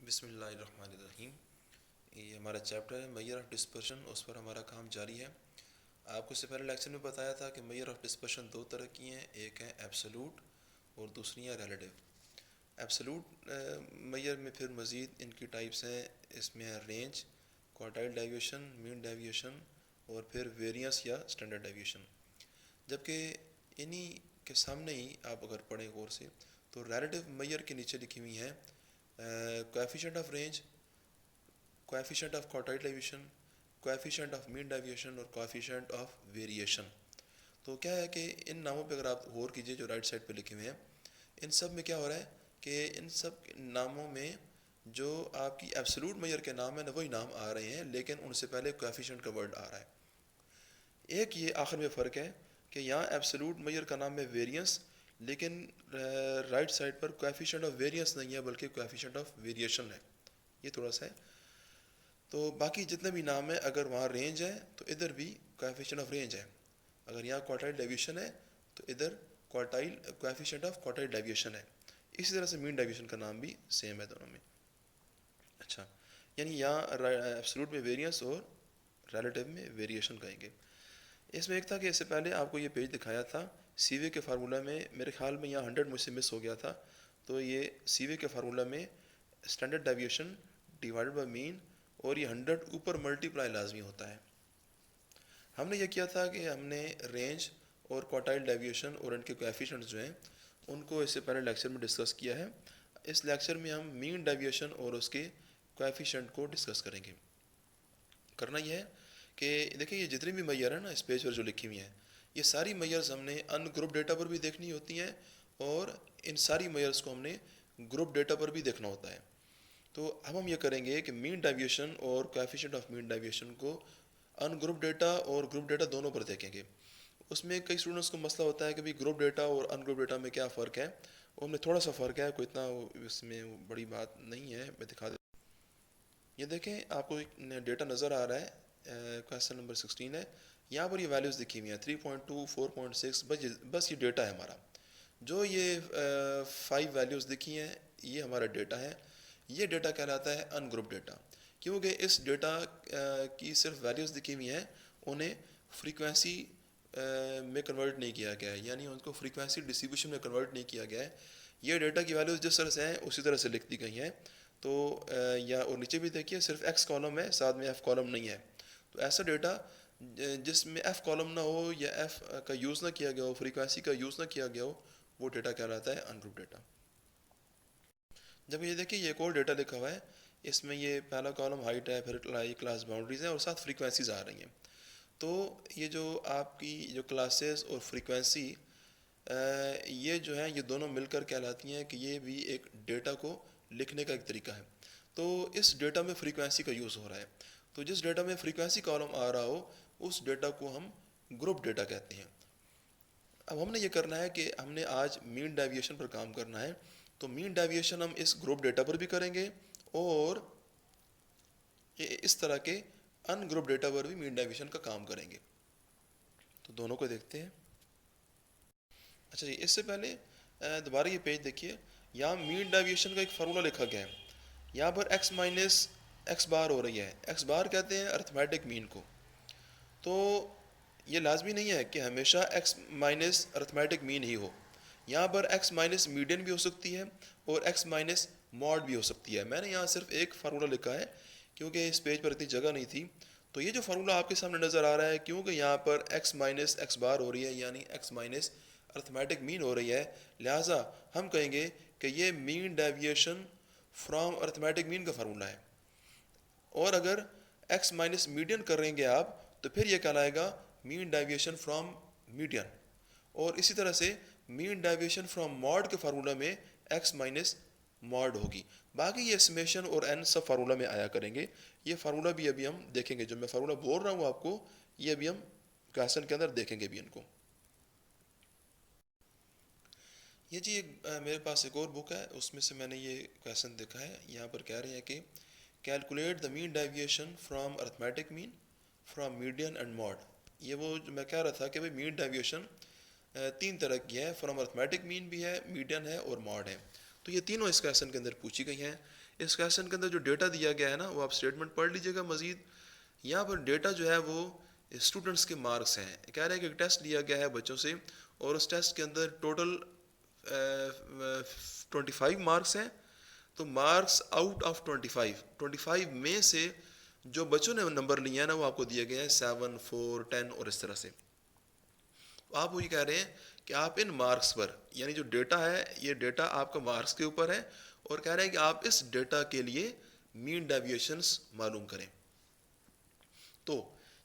बिस्मिल्लाहिर्रहमानिर्रहीम। ये हमारा चैप्टर है मेजर ऑफ डिस्पर्शन, उस पर हमारा काम जारी है। आपको इससे पहले लेक्चर में बताया था कि मेजर ऑफ डिस्पर्शन दो तरह की हैं, एक है एब्सोलूट और दूसरी है रिलेटिव। एब्सोलूट मेजर में फिर मज़ीद इनकी टाइप्स हैं, इसमें है range, quartile deviation, mean deviation और फिर वेरिएंस या स्टैंडर्ड डेविएशन। जबकि इन्हीं के सामने ही आप अगर पढ़ें गौर से तो रिलेटिव मेजर के नीचे लिखी हुई हैं coefficient of range, coefficient of quartile deviation, coefficient of mean deviation और कोएफिशिएंट ऑफ वेरिएशन। तो क्या है कि इन नामों पे अगर आप गौर कीजिए जो राइट साइड पे लिखे हुए हैं, इन सब में क्या हो रहा है कि इन सब नामों में जो आपकी एब्सोल्यूट मेजर के नाम है ना वही नाम आ रहे हैं, लेकिन उनसे पहले कोएफिशिएंट का वर्ड आ रहा है। एक ये आखिर में फ़र्क है कि यहाँ एब्सोल्यूट मेजर का नाम है वेरिएंस, लेकिन राइट साइड पर कोएफिशिएंट ऑफ वेरिएंस नहीं है बल्कि कोएफिशिएंट ऑफ वेरिएशन है। ये थोड़ा सा है। तो बाकी जितने भी नाम है, अगर वहाँ रेंज है तो इधर भी कोएफिशिएंट ऑफ रेंज है, अगर यहाँ क्वार्टाइल डेविएशन है तो इधर quartile coefficient of quartile deviation है। इसी तरह से मीन डेविएशन का नाम भी सेम है दोनों में। अच्छा, यानी यहाँ एब्सोल्यूट में वेरिएंस और रिलेटिव में वेरिएशन कहेंगे। इसमें एक था कि इससे पहले आपको ये पेज दिखाया था सीवे के फार्मूला में, मेरे ख्याल में यहाँ 100 मुझसे मिस हो गया था। तो ये सीवे के फार्मूला में standard deviation divided by mean और ये 100 ऊपर मल्टीप्लाई लाजमी होता है। हमने ये किया था कि हमने रेंज और क्वार्टाइल डेविएशन और इनके कोएफिशिएंट्स जो हैं उनको इससे पहले लेक्चर में डिस्कस किया है। इस लेक्चर में हम मीन डेविएशन और उसके कोएफिशिएंट को डिस्कस करेंगे। करना यह है कि देखिए ये जितनी भी मैयर है ना इस पेज पर जो लिखी हुई हैं, ये सारी मैयर्स हमने अनग्रुप डेटा पर भी देखनी होती हैं और इन सारी मैयर्स को हमने ग्रुप डेटा पर भी देखना होता है। तो अब हम ये करेंगे कि मीन डेविएशन और कोएफिशिएंट ऑफ मीन डेविएशन को अनग्रुप डेटा और ग्रुप डेटा दोनों पर देखेंगे। उसमें कई स्टूडेंट्स को मसला होता है कि भाई ग्रुप डेटा और अनग्रुप डेटा में क्या फ़र्क है। उनमें थोड़ा सा फ़र्क है, कोई इतना इसमें बड़ी बात नहीं है। मैं दिखा देता हूँ। ये देखें, आपको एक डेटा नज़र आ रहा है, क्वेश्चन नंबर 16 है। यहाँ पर ये वैल्यूज़ लिखी हुई हैं 3.2, 4.6, बस ये डेटा है हमारा। जो ये 5 वैल्यूज़ लिखी हैं ये हमारा डेटा है। ये डेटा कहलाता है अनग्रुप डेटा, क्योंकि इस डेटा की सिर्फ वैल्यूज़ लिखी हुई हैं, उन्हें फ्रीक्वेंसी में कन्वर्ट नहीं किया गया है, यानी उनको फ्रीक्वेंसी डिस्ट्रीब्यूशन में कन्वर्ट नहीं किया गया है। ये डेटा की वैल्यूज़ जिस तरह से हैं उसी तरह से लिख दी गई हैं। तो या और नीचे भी देखिए सिर्फ एक्स कॉलम है, साथ में एफ़ कॉलम नहीं है। तो ऐसा डेटा जिसमें एफ़ कॉलम ना हो या एफ़ का यूज़ ना किया गया हो, फ्रीक्वेंसी का यूज़ ना किया गया हो, वो डेटा कहलाता है अनग्रुप डेटा। जब ये देखिए ये एक और डेटा लिखा हुआ है, इसमें ये पहला कॉलम हाइट है, फिर क्लास बाउंड्रीज है और साथ फ्रीक्वेंसीज आ रही हैं। तो ये जो आपकी जो क्लासेस और फ्रीक्वेंसी ये जो है ये दोनों मिलकर कहलाती हैं कि ये भी एक डेटा को लिखने का एक तरीका है। तो इस डेटा में फ्रीक्वेंसी का यूज़ हो रहा है। तो जिस डेटा में फ्रीक्वेंसी कॉलम आ रहा हो उस डेटा को हम ग्रुप डेटा कहते हैं। अब हमने ये करना है कि हमने आज मीन डेविएशन पर काम करना है। तो मीन डेविएशन हम इस ग्रुप डेटा पर भी करेंगे और इस तरह के अनग्रुप डेटा पर भी मीन डेविएशन का काम करेंगे। तो दोनों को देखते हैं। अच्छा जी, इससे पहले दोबारा ये पेज देखिए, यहाँ मीन डेविएशन का एक फार्मूला लिखा गया है। यहाँ पर x माइनस एक्स बार हो रही है। एक्स बार कहते हैं अर्थमेटिक मीन को। तो ये लाजमी नहीं है कि हमेशा x minus arithmetic mean he हो। यहाँ पर x माइनस मीडियन भी हो सकती है और x माइनस मॉड भी हो सकती है। मैंने यहाँ सिर्फ एक फार्मूला लिखा है क्योंकि इस पेज पर इतनी जगह नहीं थी। तो ये जो फार्मूला आपके सामने नज़र आ रहा है, क्योंकि यहाँ पर x माइनस एक्स बार हो रही है यानी x माइनस अर्थमेटिक मीन हो रही है, लिहाजा हम कहेंगे कि ये mean deviation from arithmetic mean का फार्मूला है। और अगर x माइनस मीडियन करेंगे आप तो फिर ये कहलाएगा मीन डेविएशन फ्रॉम मीडियन। और इसी तरह से मीन डेविएशन फ्रॉम मॉड के फार्मूला में x माइनस मॉड होगी। बाकी ये समेशन और n सब फार्मूला में आया करेंगे। ये फार्मूला भी अभी हम देखेंगे, जो मैं फार्मूला बोल रहा हूँ आपको ये अभी हम क्वेश्चन के अंदर देखेंगे भी इनको। ये जी मेरे पास एक और बुक है, उसमें से मैंने ये क्वेश्चन देखा है। यहाँ पर कह रहे हैं कि calculate the mean deviation from arithmetic mean from median and mod. ये वो जो मैं कह रहा था कि भाई मीन डेविएशन तीन तरह की है, फ्रॉम अर्थमेटिक मीन भी है, मीडियन है और मॉड है। तो ये तीनों इस क्वेश्चन के अंदर पूछी गई हैं। इस क्वेश्चन के अंदर जो डेटा दिया गया है ना, वो आप स्टेटमेंट पढ़ लीजिएगा मज़ीद। यहाँ पर डेटा जो है वो स्टूडेंट्स के मार्क्स हैं। कह रहे हैं कि एक टेस्ट लिया गया है बच्चों से, और उस टेस्ट के अंदर टोटल 25 मार्क्स हैं। तो मार्क्स आउट ऑफ 25 में से जो बच्चों ने नंबर लिए हैं ना, वो आपको दिए गए हैं 7, 4, 10 और इस तरह से। तो आप वो ये कह रहे हैं कि आप इन मार्क्स पर, यानी जो डेटा है ये डेटा आपका मार्क्स के ऊपर है, और कह रहे हैं कि आप इस डेटा के लिए मीन डेविएशंस मालूम करें। तो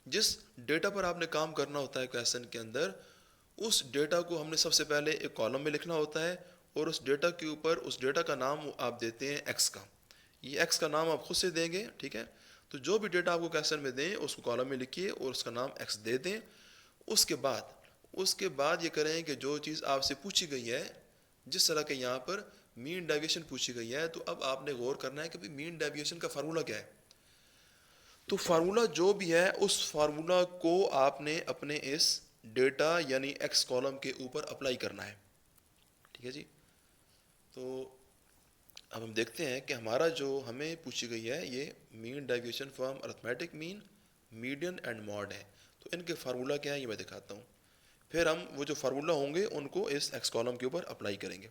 जिस डेटा पर आपने काम करना होता है क्वेश्चन के अंदर, उस डेटा को हमने सबसे पहले एक कॉलम में लिखना होता है, और उस डेटा के ऊपर उस डेटा का नाम आप देते हैं एक्स का। ये एक्स का नाम आप खुद से देंगे, ठीक है। तो जो भी डेटा आपको क्वेश्चन में दें उसको कॉलम में लिखिए और उसका नाम एक्स दे दें। उसके बाद ये करें कि जो चीज़ आपसे पूछी गई है, जिस तरह के यहाँ पर मीन डेविएशन पूछी गई है, तो अब आपने गौर करना है कि भाई मीन डेविएशन का फार्मूला क्या है। तो फार्मूला जो भी है उस फार्मूला को आपने अपने इस डेटा यानी एक्स कॉलम के ऊपर अप्लाई करना है, ठीक है जी। तो अब हम देखते हैं कि हमारा जो हमें पूछी गई है ये mean deviation from arithmetic mean, median and mod है। तो इनके फार्मूला क्या है ये मैं दिखाता हूँ, फिर हम वो जो फार्मूला होंगे उनको इस एक्स कॉलम के ऊपर अप्लाई करेंगे।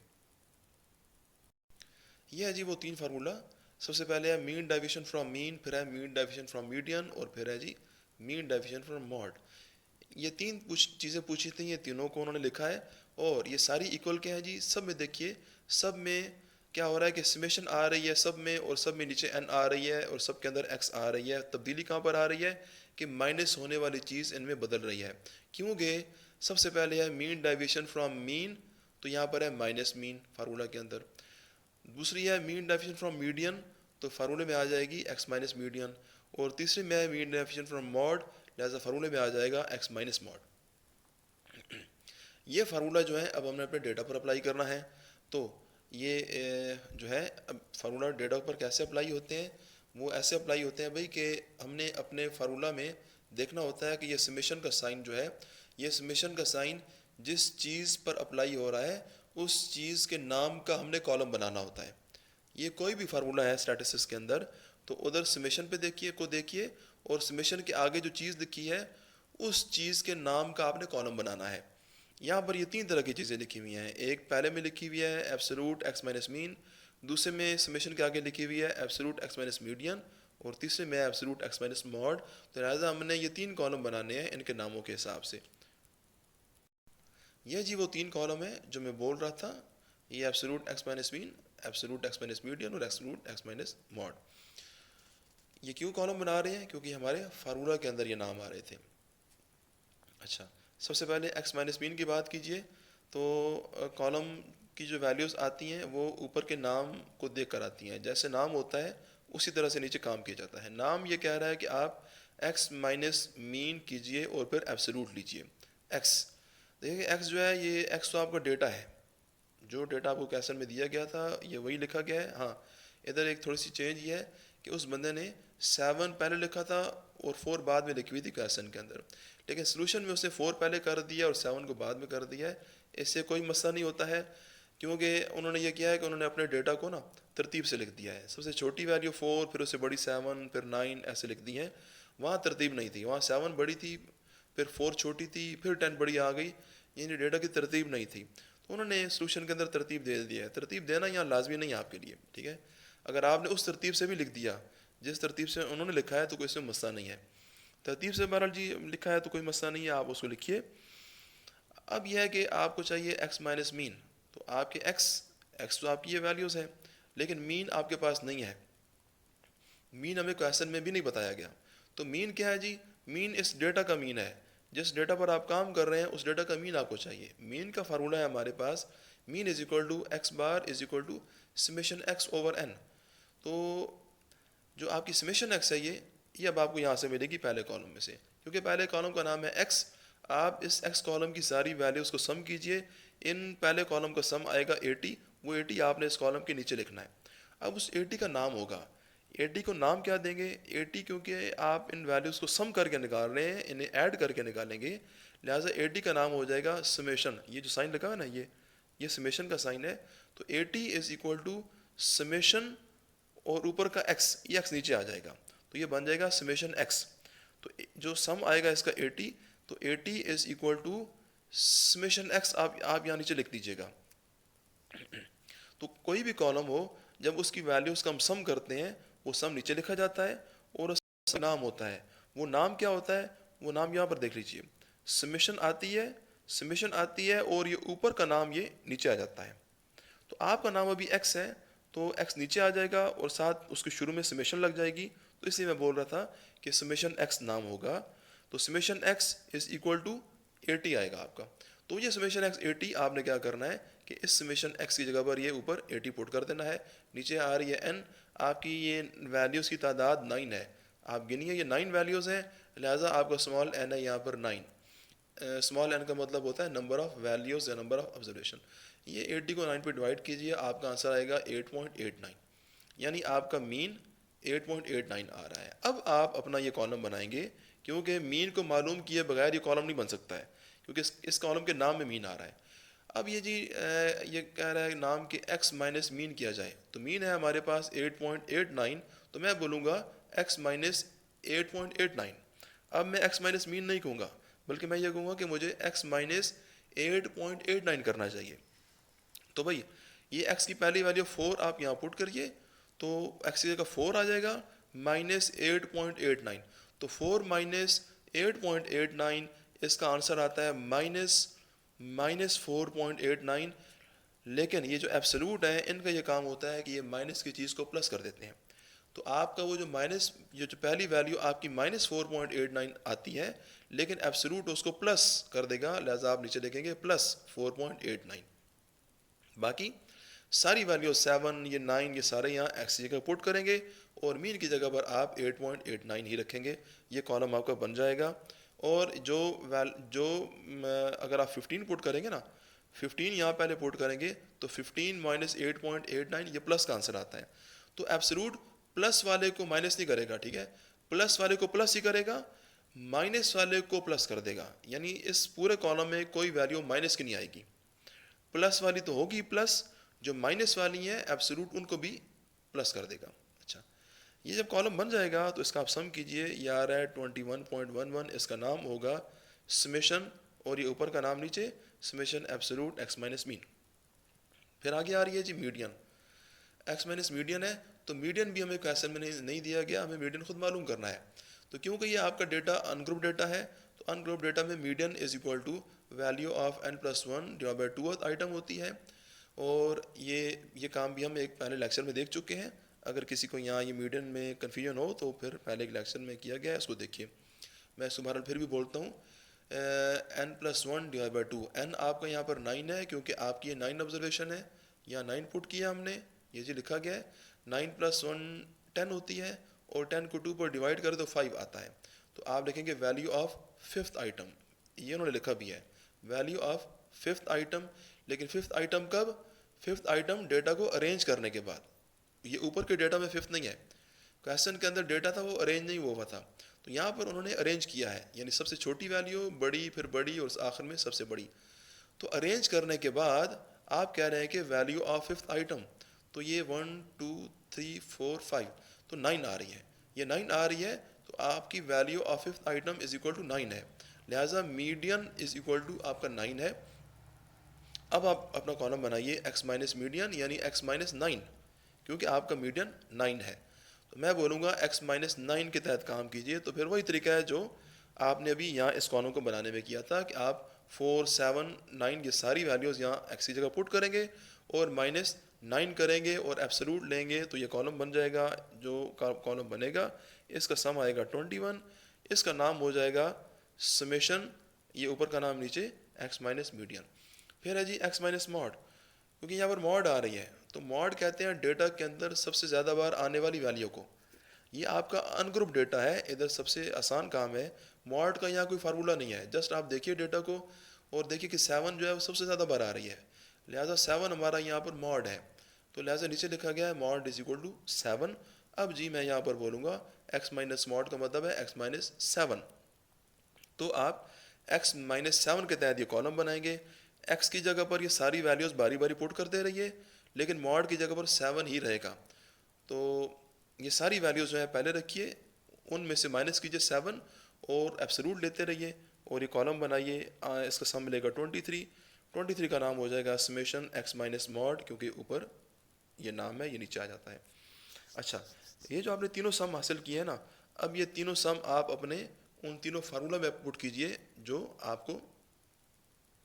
ये है जी वो तीन फार्मूला। सबसे पहले है मीन डेविएशन फ्रॉम मीन, फिर है मीन डेविएशन फ्रॉम मीडियन, और फिर है G mean deviation from mod. ये तीन चीज़ें पूछी थी, ये तीनों को उन्होंने लिखा है, और ये सारी इक्वल के हैं जी। सब में देखिए, सब में क्या हो रहा है कि समेशन आ रही है सब में, और सब में नीचे एन आ रही है, और सब के अंदर एक्स आ रही है। तब्दीली कहाँ पर आ रही है कि माइनस होने वाली चीज़ इनमें बदल रही है, क्योंकि सबसे पहले है मीन डेविएशन फ्रॉम मीन, तो यहाँ पर है माइनस मीन फार्मूला के अंदर। दूसरी है मीन डेविएशन फ्रॉम मीडियन, तो फार्मूले में आ जाएगी एक्स माइनस मीडियन। और तीसरी में है मीन डेविएशन फ्रॉम मॉड, लिहाजा फार्मूले में आ जाएगा एक्स माइनस मॉड। ये फार्मूला जो है अब हमने अपने डेटा पर अप्लाई करना है। तो ये जो है अब फार्मूला डेटा पर कैसे अप्लाई होते हैं, वो ऐसे अप्लाई होते हैं भाई कि हमने अपने फार्मूला में देखना होता है कि ये समेशन का साइन जो है, ये समेशन का साइन जिस चीज़ पर अप्लाई हो रहा है उस चीज़ के नाम का हमने कॉलम बनाना होता है। ये कोई भी फार्मूला है स्टैटिस्टिक्स के अंदर, तो उधर समेशन पे देखिए, और समेशन के आगे जो चीज़ लिखी है उस चीज़ के नाम का आपने कॉलम बनाना है। यहाँ पर ये तीन तरह की चीज़ें लिखी हुई हैं। एक पहले में लिखी हुई है एब्सोल्यूट एक्स माइनस मीन, दूसरे में समेशन के आगे लिखी हुई है एब्सोल्यूट एक्स माइनस मीडियन, और तीसरे में एब्सोल्यूट एक्स माइनस मॉड। तो लिहाजा हमने ये तीन कॉलम बनाने हैं इनके नामों के हिसाब से। यह जी वो तीन कॉलम है जो मैं बोल रहा था, ये absolute x minus mean, absolute x minus median और एब्सोल्यूट एक्स माइनस मॉड। ये क्यों कॉलम बना रहे हैं, क्योंकि हमारे फार्मूला के अंदर ये नाम आ रहे थे। अच्छा, सबसे पहले एक्स माइनस मीन की बात कीजिए, तो कॉलम की जो वैल्यूज़ आती हैं वो ऊपर के नाम को देख कर आती हैं। जैसे नाम होता है उसी तरह से नीचे काम किया जाता है। नाम ये कह रहा है कि आप एक्स माइनस मीन कीजिए और फिर एब्सोल्यूट लीजिए एक्स। देखिए एक्स जो है, ये एक्स तो आपका डेटा है, जो डेटा आपको क्वेश्चन में दिया गया था ये वही लिखा गया है। हाँ, इधर एक थोड़ी सी चेंज ये है कि उस बंदे ने 7 पहले लिखा था और 4 बाद में लिखी हुई थी क्वेश्चन के अंदर, लेकिन सोल्यूशन में उसने 4 पहले कर दिया और 7 को बाद में कर दिया है। इससे कोई मसला नहीं होता है, क्योंकि उन्होंने ये किया है कि उन्होंने अपने डेटा को ना तरतीब से लिख दिया है। सबसे छोटी वैल्यू 4, फिर उससे बड़ी 7, फिर 9 ऐसे लिख दी हैं। वहाँ तरतीब नहीं थी, वहाँ 7 बड़ी थी, फिर 4 छोटी थी, फिर 10 बड़ी आ गई, यानी डेटा की तरतीब नहीं थी। तो उन्होंने सोल्यूशन के अंदर तरतीब दे दिया है। तरतीब देना यहाँ लाजमी नहीं है आपके लिए, ठीक है। अगर आपने उस तरतीब से भी लिख दिया जिस तरतीब से उन्होंने लिखा है तो कोई इसमें मसला नहीं है। तरतीब से बहरहाल जी लिखा है तो कोई मसला नहीं है, आप उसको लिखिए। अब यह है कि आपको चाहिए एक्स माइनस मीन, तो आपके एक्स तो आपकी ये वैल्यूज़ हैं, लेकिन मीन आपके पास नहीं है। मीन हमें क्वेश्चन में भी नहीं बताया गया। तो मीन क्या है जी, मीन इस डेटा का मीन है, जिस डेटा पर आप काम कर रहे हैं उस डेटा का मीन आपको चाहिए। मीन का फार्मूला है हमारे पास, mean is equal to X bar is equal to summation X over N. तो जो आपकी समेशन एक्स है ये अब आपको यहाँ से मिलेगी पहले कॉलम में से, क्योंकि पहले कॉलम का नाम है एक्स। आप इस एक्स कॉलम की सारी वैल्यूज़ को सम कीजिए, इन पहले कॉलम का सम आएगा 80, वो 80 आपने इस कॉलम के नीचे लिखना है। अब उस 80 का नाम होगा, 80 को नाम क्या देंगे, 80 क्योंकि आप इन वैल्यूज़ को सम करके निकाल रहे हैं, इन्हें ऐड करके निकालेंगे, लिहाजा 80 का नाम हो जाएगा समेशन। ये जो साइन लगा है ना, ये समेशन का साइन है, तो 80 इज इक्वल टू समेशन और ऊपर का x, ये x नीचे आ जाएगा तो ये बन जाएगा समेशन x। तो जो सम आएगा इसका 80, तो 80 is equal to summation x आप यहाँ नीचे लिख दीजिएगा। तो कोई भी कॉलम हो जब उसकी वैल्यूज़ का हम सम करते हैं वो सम नीचे लिखा जाता है और उसका नाम होता है। वो नाम क्या होता है, वो नाम यहाँ पर देख लीजिए, समेशन आती है और ये ऊपर का नाम ये नीचे आ जाता है। तो आपका नाम अभी x है तो x नीचे आ जाएगा और साथ उसके शुरू में समेशन लग जाएगी, तो इसलिए मैं बोल रहा था कि समेशन x नाम होगा। तो summation x is equal to 80 आएगा आपका। तो ये समेशन x 80, आपने क्या करना है कि इस समेशन x की जगह पर ये ऊपर 80 पुट कर देना है। नीचे आ रही है n, आपकी ये वैल्यूज़ की तादाद 9 है, आप गिनिए ये 9 वैल्यूज़ हैं, लिहाजा आपका स्मॉल n है यहाँ पर 9। स्मॉल n का मतलब होता है नंबर ऑफ़ वैल्यूज़ या नंबर ऑफ़ ऑब्जर्वेशन। ये 80 को 9 पे डिवाइड कीजिए, आपका आंसर आएगा 8.89, यानी आपका मीन 8.89 आ रहा है। अब आप अपना ये कॉलम बनाएंगे, क्योंकि मीन को मालूम किए बगैर ये कॉलम नहीं बन सकता है, क्योंकि इस कॉलम के नाम में मीन आ रहा है। अब ये जी ये कह रहा है नाम के x माइनस मीन किया जाए, तो मीन है हमारे पास 8.89, तो मैं बोलूँगा x माइनस 8.89। अब मैं x माइनस मीन नहीं कहूँगा, बल्कि मैं ये कहूँगा कि मुझे x माइनस 8.89 करना चाहिए। तो भाई ये x की पहली वैल्यू 4 आप यहाँ पुट करिए, तो x की जगह 4 आ जाएगा माइनस 8.89। तो 4 माइनस 8.89 इसका आंसर आता है माइनस 4.89। लेकिन ये जो एब्सोल्यूट है इनका ये काम होता है कि ये माइनस की चीज़ को प्लस कर देते हैं। तो आपका वो जो माइनस, ये जो पहली वैल्यू आपकी माइनस 4.89 आती है, लेकिन एब्सोल्यूट उसको प्लस कर देगा, लिहाजा आप नीचे लिखेंगे प्लस 4.89। बाकी सारी वैल्यू 7, ये 9, ये सारे यहाँ x की जगह पुट करेंगे और मीन की जगह पर आप 8.89 ही रखेंगे, ये कॉलम आपका बन जाएगा। और अगर आप 15 पुट करेंगे ना, 15 यहाँ पहले पुट करेंगे तो 15 माइनस 8.89 ये प्लस का आंसर आता है। तो एब्सोल्यूट प्लस वाले को माइनस नहीं करेगा, ठीक है, प्लस वाले को प्लस ही करेगा, माइनस वाले को प्लस कर देगा, यानी इस पूरे कॉलम में कोई वैल्यू माइनस की नहीं आएगी। प्लस वाली तो होगी प्लस, जो माइनस वाली है एब्सोल्यूट उनको भी प्लस कर देगा। अच्छा, ये जब कॉलम बन जाएगा तो इसका आप सम कीजिए, ये आ रहा है 21.11, इसका नाम होगा समेशन और ये ऊपर का नाम नीचे summation absolute x minus mean. फिर आगे आ रही है जी मीडियन, x माइनस मीडियन है, तो मीडियन भी हमें क्वेश्चन में नहीं दिया गया, हमें मीडियन खुद मालूम करना है। तो क्योंकि ये आपका डेटा अनग्रुप डेटा है, तो अनग्रुप डेटा में median is equal to value of n+1 divide by 2th item होती है। और ये काम भी हम एक पहले लेक्चर में देख चुके हैं। अगर किसी को यहाँ ये मीडियन में कन्फ्यूजन हो तो फिर पहले एक लेक्चर में किया गया है, उसको देखिए। मैं इसको बहरहाल फिर भी बोलता हूँ, n+1 डिवाइड बाई 2, n आपका यहाँ पर 9 है क्योंकि आपकी ये 9 ऑब्जर्वेशन है, यहाँ 9 पुट किया हमने, ये जी लिखा गया है। 9 + 1 10 होती है और 10 को 2 पर डिवाइड करें तो 5 आता है। तो आप लिखेंगे वैल्यू ऑफ 5th आइटम, ये उन्होंने लिखा भी है वैल्यू ऑफ 5th आइटम। लेकिन 5th आइटम कब? 5th आइटम डेटा को अरेंज करने के बाद। ये ऊपर के डेटा में 5th नहीं है, क्वेश्चन के अंदर डेटा था वो अरेंज नहीं हुआ था, तो यहाँ पर उन्होंने अरेंज किया है, यानी सबसे छोटी वैल्यू बड़ी, फिर बड़ी और आखिर में सबसे बड़ी। तो अरेंज करने के बाद आप कह रहे हैं कि वैल्यू ऑफ 5th आइटम, तो ये 1 2 3 4 5, तो 9 आ रही है, ये 9 आ रही है, तो आपकी value of 5th item is equal to 9 है, लिहाजा मीडियन इज इक्वल टू आपका 9 है। अब आप अपना कॉलम बनाइए x माइनस मीडियन यानी x माइनस 9, क्योंकि आपका मीडियन 9 है, तो मैं बोलूँगा x माइनस 9 के तहत काम कीजिए। तो फिर वही तरीका है जो आपने अभी यहाँ इस कॉलम को बनाने में किया था कि आप 4 7 9 ये सारी वैल्यूज़ यहाँ x की जगह पुट करेंगे और माइनस 9 करेंगे और एब्सोल्यूट लेंगे, तो ये कॉलम बन जाएगा। जो कॉलम बनेगा इसका सम आएगा 21, इसका नाम हो जाएगा समेशन, ये ऊपर का नाम नीचे x माइनस मीडियन। फिर है जी x माइनस मॉड, क्योंकि यहाँ पर मॉड आ रही है, तो मॉड कहते हैं डेटा के अंदर सबसे ज़्यादा बार आने वाली वैल्यू को। ये आपका अनग्रुप डेटा है, इधर सबसे आसान काम है। मॉड का यहाँ कोई फार्मूला नहीं है, जस्ट आप देखिए डेटा को और देखिए कि 7 जो है वो सबसे ज़्यादा बार आ रही है, लिहाजा 7 हमारा यहाँ पर मॉड है, तो लिहाजा नीचे लिखा गया है मॉड इज इक्वल टू 7। अब जी मैं यहाँ पर बोलूँगा x माइनस मॉड का मतलब है x माइनस 7, तो आप x माइनस 7 के तहत ये कॉलम बनाएंगे। x की जगह पर ये सारी वैल्यूज़ बारी बारी पुट करते रहिए, लेकिन मॉड की जगह पर 7 ही रहेगा। तो ये सारी वैल्यूज़ जो है पहले रखिए, उनमें से माइनस कीजिए 7 और एब्सोल्यूट लेते रहिए और ये कॉलम बनाइए। इसका सम मिलेगा 23 का नाम हो जाएगा समेशन एक्स माइनस मॉड, क्योंकि ऊपर ये नाम है, ये नीचे आ जाता है। अच्छा, ये जो आपने तीनों सम हासिल किए हैं ना, अब ये तीनों सम आप अपने उन तीनों फार्मूला में पुट कीजिए जो आपको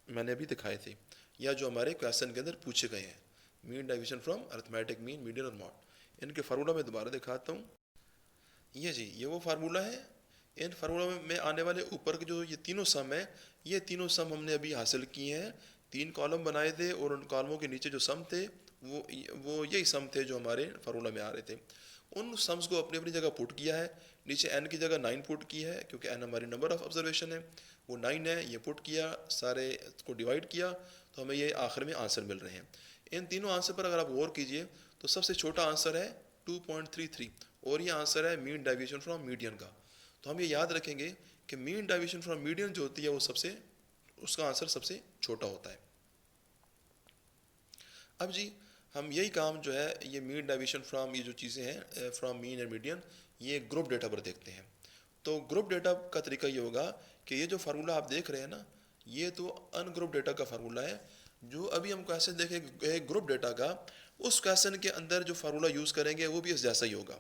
मैंने अभी दिखाए थे, या जो हमारे क्वेश्चन के अंदर पूछे गए हैं। Mean deviation from arithmetic mean, median और मॉड, इनके फार्मूला मैं दोबारा दिखाता हूँ। ये जी, ये वो फार्मूला है। इन फार्मूला में आने वाले ऊपर के जो ये तीनों सम है, ये तीनों सम हमने अभी हासिल किए हैं। 3 कॉलम बनाए थे और उन कॉलमों के नीचे जो सम थे वो यही सम थे जो हमारे फार्मूला में आ रहे थे। उन सम्स को अपनी अपनी जगह पुट किया है। नीचे n की जगह 9 पुट की है, क्योंकि n हमारी नंबर ऑफ ऑब्जर्वेशन है, वो 9 है। ये पुट किया, सारे को डिवाइड किया, तो हमें ये आखिर में आंसर मिल रहे हैं। इन तीनों आंसर पर अगर आप गौर कीजिए तो सबसे छोटा आंसर है 2.33, और ये आंसर है मीन डेविएशन फ्रॉम मीडियन का। तो हम ये याद रखेंगे कि मीन डेविएशन फ्रॉम मीडियन जो होती है वो उसका आंसर सबसे छोटा होता है। अब जी, हम यही काम जो है ये मीन डेविएशन फ्रॉम, ये जो चीज़ें हैं फ्रॉम मीन एंड मीडियन, ये ग्रुप डेटा पर देखते हैं। तो ग्रुप डेटा का तरीका ये होगा कि ये जो फार्मूला आप देख रहे हैं ना, ये तो अनग्रुप डेटा का फार्मूला है। जो अभी हम क्वेश्चन देखेंगे ग्रुप डेटा का, उस क्वेश्चन के अंदर जो फार्मूला यूज़ करेंगे वो भी इस जैसा ही होगा।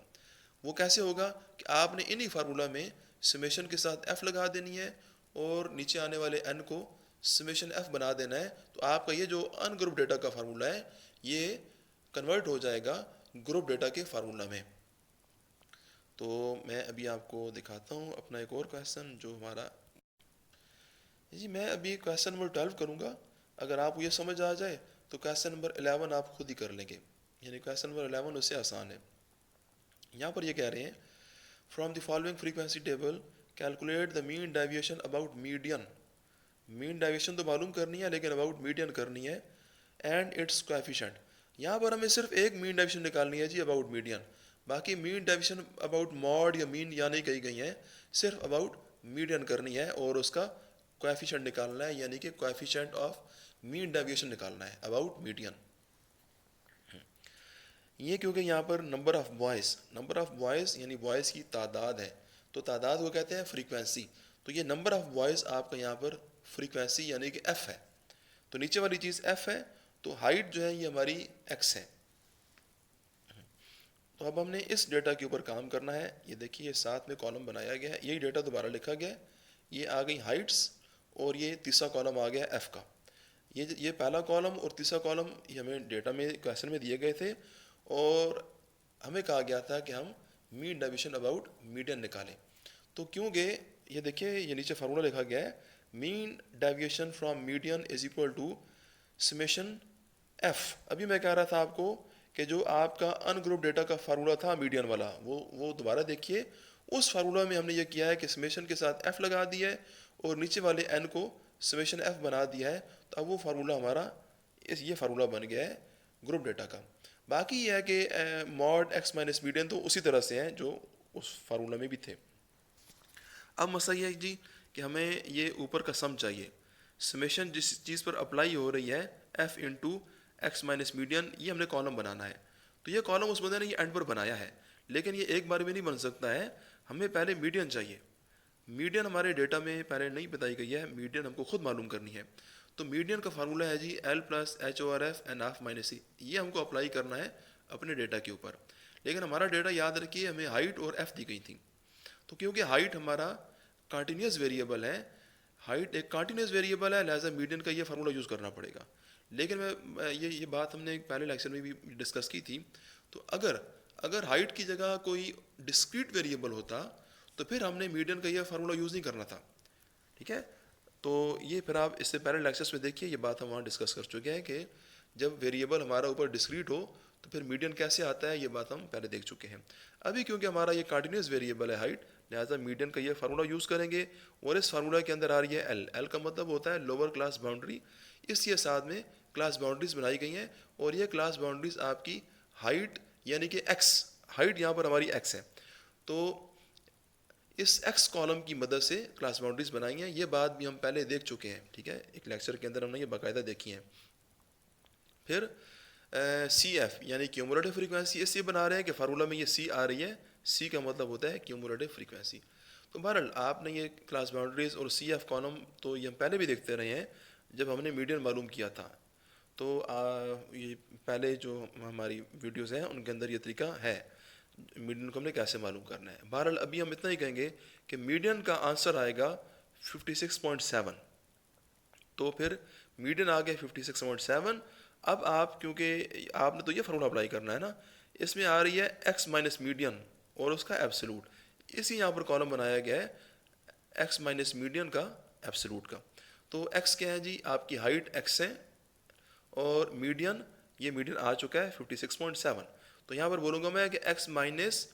वो कैसे होगा कि आपने इन्हीं फार्मूला में समेशन के साथ f लगा देनी है और नीचे आने वाले n को समेशन f बना देना है। तो आपका ये जो अनग्रुप डेटा का फार्मूला है ये कन्वर्ट हो जाएगा ग्रुप डेटा के फार्मूला में। तो मैं अभी आपको दिखाता हूँ अपना एक और क्वेश्चन जो हमारा जी, मैं अभी क्वेश्चन नंबर 12 करूँगा। अगर आपको ये समझ आ जाए तो क्वेश्चन नंबर 11 आप खुद ही कर लेंगे, यानी क्वेश्चन नंबर 11 उससे आसान है। यहाँ पर ये कह रहे हैं from the following frequency table calculate the mean deviation about median. Mean deviation तो मालूम करनी है, लेकिन अबाउट मीडियन करनी है, एंड इट्स कोएफिशिएंट। यहाँ पर हमें सिर्फ एक मीन डेविएशन निकालनी है जी, अबाउट मीडियन। बाकी मीन डेविएशन अबाउट मॉड या मीन या नहीं कही गई हैं, सिर्फ अबाउट मीडियन करनी है और उसका कोएफिशिएंट निकालना है, यानी कि कोएफिशिएंट ऑफ मीन डेविएशन निकालना है अबाउट मीडियन। ये क्योंकि यहाँ पर नंबर ऑफ बॉयज़ यानी बॉयज़ की तादाद है, तो तादाद को कहते हैं फ्रीक्वेंसी। तो ये नंबर ऑफ बॉयज़ आपका यहाँ पर फ्रीक्वेंसी यानी कि f है। तो नीचे वाली चीज़ f है, तो हाइट जो है ये हमारी x है। तो अब हमने इस डेटा के ऊपर काम करना है। ये देखिए, ये साथ में कॉलम बनाया गया है, यही डेटा दोबारा लिखा गया है। ये आ गई हाइट्स और ये तीसरा कॉलम आ गया f का। ये पहला कॉलम और तीसरा कॉलम ये हमें डेटा में क्वेश्चन में दिए गए थे और हमें कहा गया था कि हम मीन डेविएशन अबाउट मीडियन निकालें। तो क्योंकि ये देखिए, ये नीचे फार्मूला लिखा गया है, mean deviation from median is equal to summation F. अभी मैं कह रहा था आपको कि जो आपका अनग्रुप डेटा का फार्मूला था मीडियन वाला, वो दोबारा देखिए। उस फार्मूला में हमने ये किया है कि समेशन के साथ एफ लगा दिया है और नीचे वाले एन को समेशन एफ बना दिया है। तो अब वो फार्मूला हमारा ये फार्मूला बन गया है ग्रुप डेटा का। बाकी ये है कि मॉड एक्स माइनस मीडियन तो उसी तरह से हैं जो उस फार्मूला में भी थे। अब मसला ये है जी कि हमें ये ऊपर का सम चाहिए। समेशन जिस चीज़ पर अप्लाई हो रही है F into x minus median, ये हमने कॉलम बनाना है। तो ये कॉलम उस बंदे ने ये एंड पर बनाया है, लेकिन ये एक बार में नहीं बन सकता है, हमें पहले मीडियन चाहिए। मीडियन हमारे डेटा में पहले नहीं बताई गई है, मीडियन हमको खुद मालूम करनी है। तो मीडियन का फार्मूला है जी L plus H over F N half minus C. ये हमको अप्लाई करना है अपने डेटा के ऊपर। लेकिन हमारा डेटा याद रखिए हमें हाइट और एफ दी गई थी। तो क्योंकि हाइट हमारा कंटिन्यूस वेरिएबल है, हाइट एक कंटिन्यूस वेरिएबल है, लिहाजा मीडियन का ये फार्मूला यूज़ करना पड़ेगा। लेकिन मैं ये बात हमने पहले लेक्चर में भी डिस्कस की थी। तो अगर हाइट की जगह कोई डिस्क्रीट वेरिएबल होता तो फिर हमने मीडियन का ये फार्मूला यूज़ नहीं करना था। ठीक है, तो ये फिर आप इससे पहले लेक्चर्स में देखिए, ये बात हम वहाँ डिस्कस कर चुके हैं कि जब वेरिएबल हमारा ऊपर डिस्क्रीट हो तो फिर मीडियन कैसे आता है, ये बात हम पहले देख चुके हैं। अभी क्योंकि हमारा ये कंटिन्यूस वेरिएबल है हाइट, लिहाजा मीडियन का ये फार्मूला यूज़ करेंगे। और इस फार्मूला के अंदर आ रही है एल का मतलब होता है लोअर क्लास बाउंड्री, इसके साथ में क्लास बाउंड्रीज बनाई गई हैं और ये क्लास बाउंड्रीज आपकी हाइट यानी कि एक्स, हाइट यहाँ पर हमारी एक्स है, तो इस एक्स कॉलम की मदद से क्लास बाउंड्रीज बनाई हैं। ये बात भी हम पहले देख चुके हैं, ठीक है, एक लेक्चर के अंदर हमने ये बाकायदा देखी हैं। फिर सी एफ यानी क्यूमुलेटिव फ्रीक्वेंसी इसलिए बना रहे हैं कि फार्मूला में ये सी आ रही है, सी का मतलब होता है क्यूमुलेटिव फ्रीक्वेंसी। तो बहरहाल आपने ये क्लास बाउंड्रीज और सी एफ कॉलम तो ये हम पहले भी देखते रहे हैं जब हमने मीडियन मालूम किया था। तो ये पहले जो हमारी वीडियोस हैं उनके अंदर ये तरीका है मीडियन को हमने कैसे मालूम करना है। बहरहाल अभी हम इतना ही कहेंगे कि मीडियन का आंसर आएगा 56.7। तो फिर मीडियन आ गया 56.7। अब आप क्योंकि आपने तो ये फार्मूला अप्लाई करना है ना, इसमें आ रही है एक्स माइनस मीडियन और उसका एब्सोलूट, इसी यहाँ पर कॉलम बनाया गया है एक्स माइनस मीडियन का एब्सोलूट का। तो एक्स क्या है जी, आपकी हाइट एक्स है और मीडियन, ये मीडियन आ चुका है 56.7। तो यहाँ पर बोलूँगा मैं कि x माइनस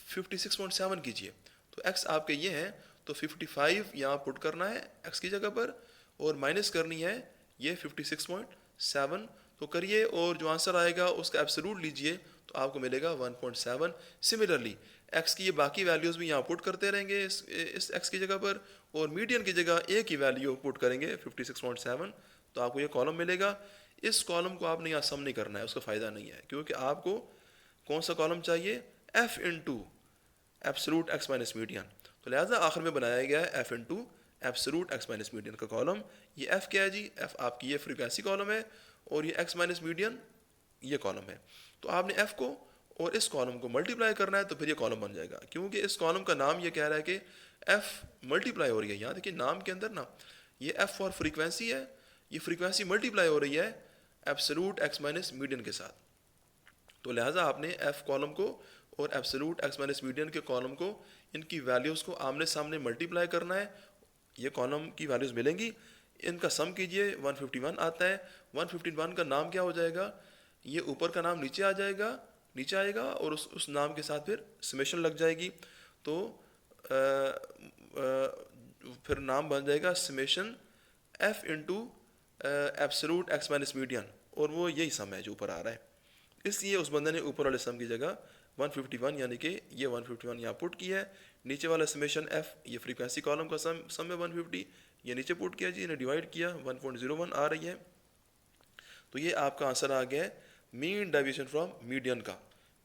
56.7 कीजिए। तो x आपके ये हैं, तो 55 यहाँ पुट करना है x की जगह पर और माइनस करनी है ये 56.7। तो करिए और जो आंसर आएगा उसका एब्सोल्यूट लीजिए तो आपको मिलेगा 1.7। सिमिलरली x की ये बाकी वैल्यूज़ भी यहाँ पुट करते रहेंगे इस x की जगह पर, और मीडियन की जगह a की वैल्यू पुट करेंगे 56.7 तो आपको ये कॉलम मिलेगा। इस कॉलम को आपने यहाँ सम नहीं करना है, उसका फ़ायदा नहीं है, क्योंकि आपको कौन सा कॉलम चाहिए, f into absolute x minus median. तो लिहाजा आखिर में बनाया गया है f into absolute x minus median का कॉलम। ये f क्या है जी, f आपकी ये फ्रीक्वेंसी कॉलम है और ये x माइनस मीडियन ये कॉलम है। तो आपने f को और इस कॉलम को मल्टीप्लाई करना है तो फिर ये कॉलम बन जाएगा, क्योंकि इस कॉलम का नाम ये कह रहा है कि f मल्टीप्लाई हो रही है। यहाँ देखिए नाम के अंदर ना ये f फॉर फ्रीक्वेंसी है, ये फ्रीक्वेंसी मल्टीप्लाई हो रही है एब्सोल्यूट एक्स माइनस मीडियन के साथ। तो लिहाजा आपने f कॉलम को और एब्सोल्यूट एक्स माइनस मीडियन के कॉलम को, इनकी वैल्यूज़ को आमने सामने मल्टीप्लाई करना है, ये कॉलम की वैल्यूज़ मिलेंगी, इनका सम कीजिए 151 आता है। 151 का नाम क्या हो जाएगा, ये ऊपर का नाम नीचे आ जाएगा, नीचे आएगा और उस नाम के साथ फिर समेशन लग जाएगी। तो फिर नाम बन जाएगा summation f into absolute x minus median, और वो यही सम है जो ऊपर आ रहा है। इसलिए उस बंदे ने ऊपर वाले सम की जगह 151 यानी कि ये 151 यहाँ पुट किया है, नीचे वाला समेशन f ये फ्रीक्वेंसी कॉलम का सम है 150, ये नीचे पुट किया जी, इन्हें डिवाइड किया 1.01 आ रही है। तो ये आपका आंसर आ गया है मीन डेविएशन फ्रॉम मीडियन का,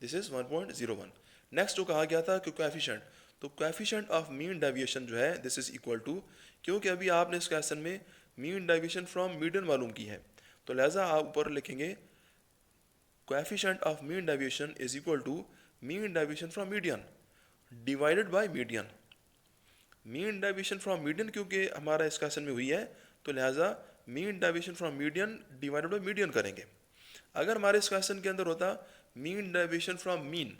दिस इज़ 1.01। नेक्स्ट जो कहा गया था कि कोएफिशिएंट, तो कोएफिशिएंट ऑफ मीन डेविएशन जो है दिस इज़ इक्वल टू, क्योंकि अभी आपने इस क्वेश्चन में मीन डेविएशन फ्रॉम मीडियन मालूम की है, तो लिहाजा आप ऊपर लिखेंगे coefficient of mean deviation is equal to mean deviation from median divided by median. Mean deviation from median क्योंकि हमारा इस क्वेश्चन में हुई है, तो लिहाजा mean deviation from median divided by median करेंगे। अगर हमारे इस क्वेश्चन के अंदर होता मीन डेविएशन फ्रॉम मीन,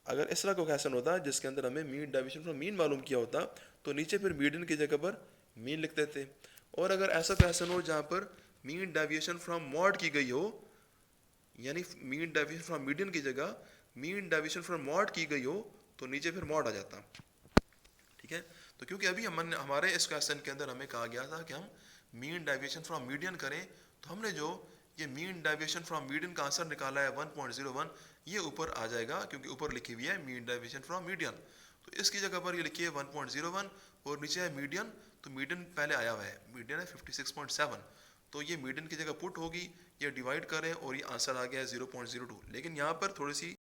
अगर इस तरह का क्वेश्चन होता जिसके अंदर हमें मीन डेविएशन फ्रॉम मीन मालूम किया होता तो नीचे फिर मीडियन की जगह पर मीन लिखते थे। और अगर ऐसा क्वेश्चन हो जहाँ पर मीन डेविएशन फ्रॉम मॉड की गई हो, यानी मीन डेविएशन फ्रॉम मीडियन की जगह मीन डेविएशन फ्रॉम मॉड की गई हो, तो नीचे फिर मॉड आ जाता। ठीक है, तो क्योंकि अभी हमारे इस क्वेश्चन के अंदर हमें कहा गया था कि हम मीन डेविएशन फ्रॉम मीडियन करें, तो हमने जो ये मीन डेविएशन फ्रॉम मीडियन का आंसर निकाला है 1.01, ये ऊपर आ जाएगा क्योंकि ऊपर लिखी हुई है मीन डेविएशन फ्रॉम मीडियन। तो इसकी जगह पर ये लिखी है 1.01 और नीचे है मीडियन, तो मीडियन पहले आया हुआ है, मीडियन है 56.7, तो ये मीडियन की जगह पुट होगी, ये डिवाइड करें और ये आंसर आ गया है 0.02। लेकिन यहाँ पर थोड़ी सी